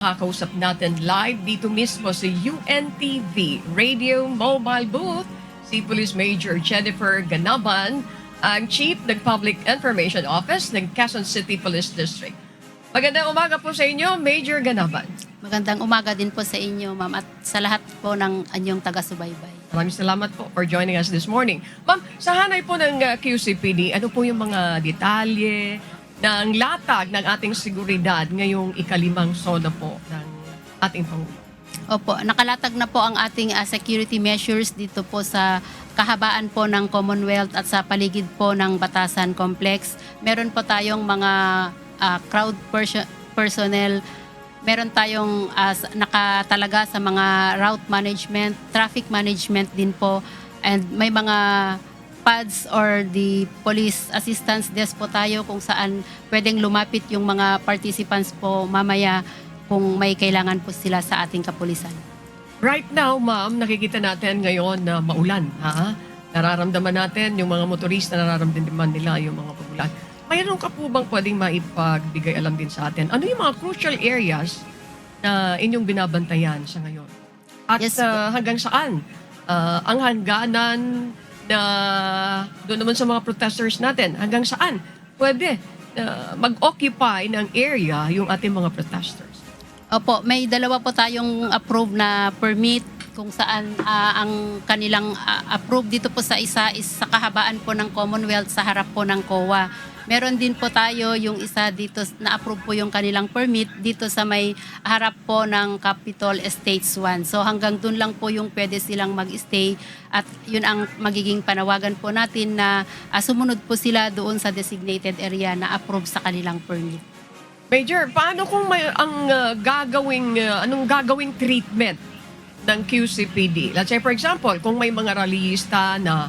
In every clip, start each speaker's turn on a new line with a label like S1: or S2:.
S1: Kakausap natin live dito mismo sa UNTV Radio Mobile Booth si Police Major Jennifer Ganaban, ang Chief ng Public Information Office ng Quezon City Police District. Magandang umaga po sa inyo, Major Ganaban.
S2: Magandang umaga din po sa inyo, ma'am, at sa lahat po ng anyong taga-subaybay.
S1: Maraming salamat po for joining us this morning. Ma'am, sa hanay po ng QCPD, ano po yung mga detalye ng latag ng ating seguridad ngayong ikalimang SONA po ng ating Pangulo?
S2: Opo, nakalatag na po ang ating security measures dito po sa kahabaan po ng Commonwealth at sa paligid po ng Batasan Complex. Meron po tayong mga crowd personnel. Meron tayong nakatalaga sa mga route management, traffic management din po, and may mga pads or the police assistance desk po tayo kung saan pwedeng lumapit yung mga participants po mamaya kung may kailangan po sila sa ating kapulisan.
S1: Right now, ma'am, nakikita natin ngayon na maulan. Ha? Nararamdaman natin yung mga motorista, nararamdaman nila yung mga pagulan. Mayroon ka po bang pwedeng maipagbigay alam din sa atin? Ano yung mga crucial areas na inyong binabantayan sa ngayon? At
S2: Yes,
S1: hanggang saan ang hangganan na doon naman sa mga protesters natin, hanggang saan pwede mag-occupy ng area yung ating mga protesters?
S2: Opo, may dalawa po tayong approved na permit kung saan ang kanilang approved dito po sa isa is sa kahabaan po ng Commonwealth sa harap po ng COA. Meron din po tayo yung isa dito na approve po yung kanilang permit dito sa may harap po ng Capitol Estates 1. So hanggang dun lang po yung pwede silang mag-stay at yun ang magiging panawagan po natin na sumunod po sila doon sa designated area na approve sa kanilang permit.
S1: Major, paano kung may ang anong gagawing treatment ng QCPD? Let's say for example, kung may mga rallyista na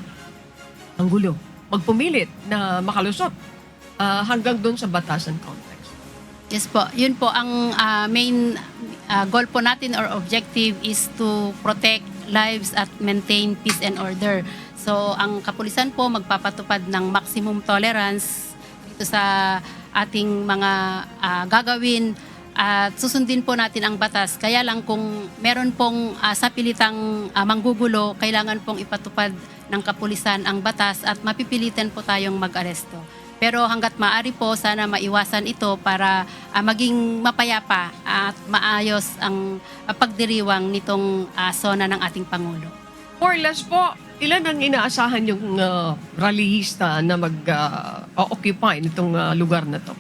S1: ang gulo, magpumilit na makalusot hanggang doon sa Batasan Complex.
S2: Yes po, yun po ang main goal po natin or objective is to protect lives at maintain peace and order. So ang kapulisan po magpapatupad ng maximum tolerance dito sa ating mga gagawin at susundin po natin ang batas. Kaya lang kung meron pong sapilitang manggugulo, kailangan pong ipatupad ng kapulisan ang batas at mapipilitan po tayong mag-aresto. Pero hanggat maaari po, sana maiwasan ito para maging mapayapa at maayos ang pagdiriwang nitong SONA ng ating Pangulo.
S1: More or less po, ilan ang inaasahan yung rallyista na mag-occupy nitong lugar na to?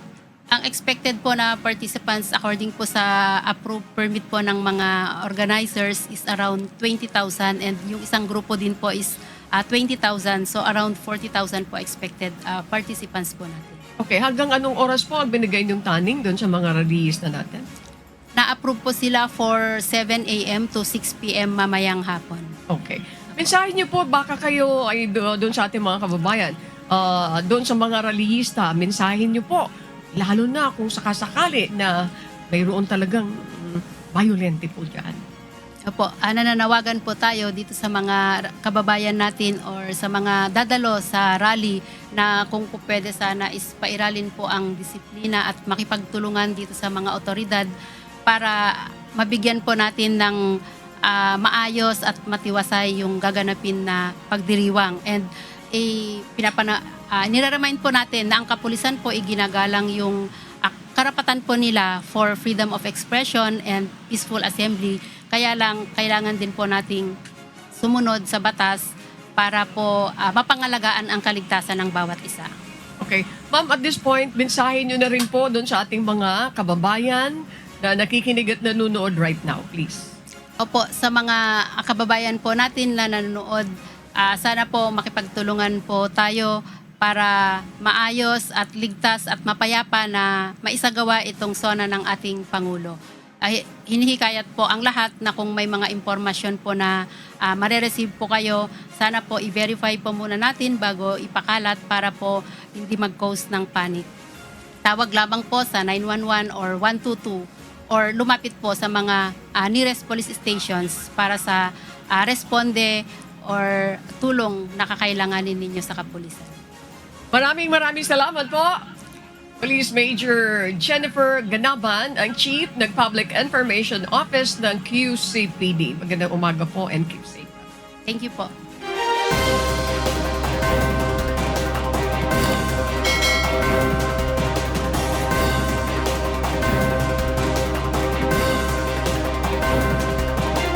S2: Ang expected po na participants according po sa approved permit po ng mga organizers is around 20,000 and yung isang grupo din po is 20,000. So around 40,000 po expected participants po natin.
S1: Okay, hanggang anong oras po ang binigay yung tanning doon sa mga rallyista natin?
S2: Na-approve po sila for 7 a.m. to 6 p.m. mamayang hapon.
S1: Okay. Mensahe niyo po, baka kayo ay doon sa ating mga kababayan, doon sa mga rallyista, mensahe niyo po, lalo na kung sakasakali na mayroon talagang violente po dyan.
S2: Opo, nananawagan po tayo dito sa mga kababayan natin or sa mga dadalo sa rally na kung po pwede sana is pairalin po ang disiplina at makipagtulungan dito sa mga otoridad para mabigyan po natin ng maayos at matiwasay yung gaganapin na pagdiriwang. And niraremind po natin na ang kapulisan po ginagalang yung karapatan po nila for freedom of expression and peaceful assembly. Kaya lang, kailangan din po nating sumunod sa batas para po mapangalagaan ang kaligtasan ng bawat isa.
S1: Okay. Ma'am, at this point, mensahe niyo na rin po doon sa ating mga kababayan na nakikinig at nanonood right now, please.
S2: Opo, sa mga kababayan po natin na nanonood, sana po makipagtulungan po tayo para maayos at ligtas at mapayapa na maisagawa itong SONA ng ating Pangulo. Hinihikayat po ang lahat na kung may mga impormasyon po na mare-receive po kayo, sana po i-verify po muna natin bago ipakalat para po hindi mag-cause ng panic. Tawag lamang po sa 911 or 122 or lumapit po sa mga nearest police stations para sa responde or tulong na kakailanganin ninyo sa kapulisan.
S1: Maraming salamat po. Police Major Jennifer Ganaban, ang Chief ng Public Information Office ng QCPD. Magandang umaga po and keep safe.
S2: Thank you po.